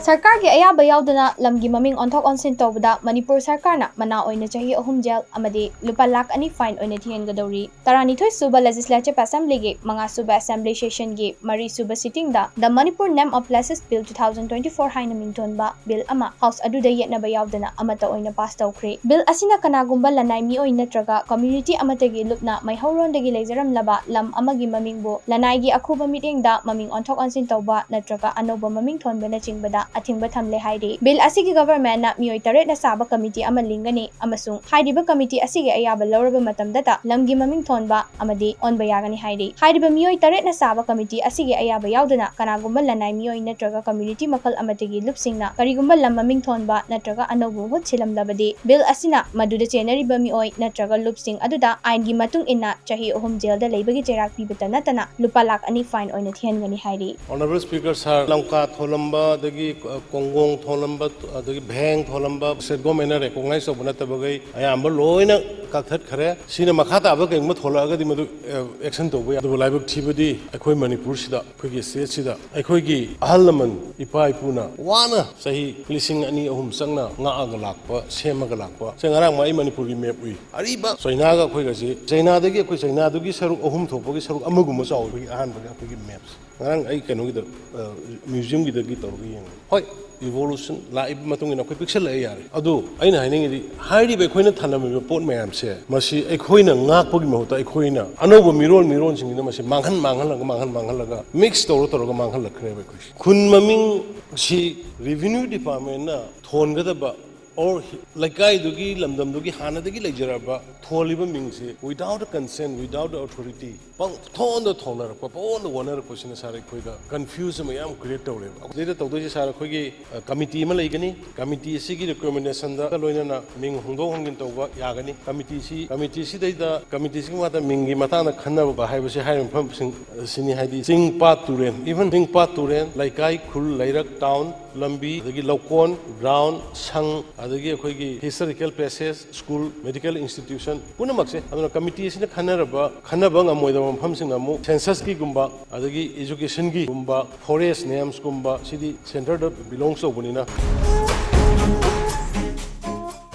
Sarkar ki Ayaba Yaodana Lamgi Maming Onthok ONSIN TOUBADA Manipur Sarkar na mana Oina Chahi AHUM jail Amadi Lupa Lakh ani fine Oina THIHANGADOURI Taranithoi suba Legislative Assembly ge mga suba Assembly Session ge Mari suba sitting da the Manipur Name of Places Bill 2024 haina mington ba bill ama House aduda yetna ba yaudana amata Oina pass tawkhre bill asina kanagumba lanai mi oi natraga community amata ge lupna mai hauron dagi leizaram laba lam amagi maming bo lanai gi akhuba meeting da maming onthok ONSIN tawba natraga anoba maming thonba na chingbada athingba thamle hairi bill asigi government na mioi taret na saba committee ama lingani amasung hairiba committee asigi ayaba lawraba matamda ta lamgi maming thonba amadi onba yagani hairi hairiba mioi taret na saba committee asigi ayaba yaudana kanagumba lanai mioi natraga community makal amatagi lupsingna karigumba lam maming thonba natraga anobu hut silamlabadi bill asina maduda chenariba mioi natraga lupsing aduda aingi matung inna chahi ahum jail da leibagi cherak pibata natana lupa lakh ani fine oina thihangani hairi. Honorable Speaker sir Lamka tholamba dagi Kongong tholamba dagi Bheng tholamba state government recognize obuna tabagai ayamba loina kathat khare sina makhata abagai ma tholaga di madu action to adu laibak thibadi akhoi Manipur sida akhoi state sida akhoi gi ahalman ipa ipuna wana sahi lising ani ahum sangna nga aga lakpa semaga lakpa sengarang mai Manipur gi map ui ariba China ga akhoi ga si China dagi akhoi China dugi saruk ahum thopagi saruk amaguma chaw gi ahan ba akhoi gi maps ngarang ai kanu gi museum gi dagi torgi yang hoi evolution laib matung ina khoi pixel ai yare adu aina haingi di hairi be khoina thanami pot mayam se masi ai khoina ngak pogi mahuta ai khoina anobo miron singina masi manghan laga mix toro manghan lakhre be khoi khun maming si revenue department na thon ga ba or laikai dugi lamdam dugi hana dugi lejaraba tholiba mingse without a consent without the authority pang thon the thonar pa pon the oner question sare khoi ga confuse ma yam create tawle deta tawdo ji sare khoi gi committee ma leigani committee si gi recommendation da loina na ming hongdong hongin tawba yagani committee si da committee si ma ta mingi mata na khanna ba hai ba se hai pham sini haidi sing pat turen even sing pat turen laikai khul lairak town lambi dagi lokon ground sang adagi akhoi gi historical places school medical institution punamak se aduna committee sina khanaba ngamoi pham sing amu census ki gumba adagi education ki gumba forest names gumba sidi center that belongs to bunina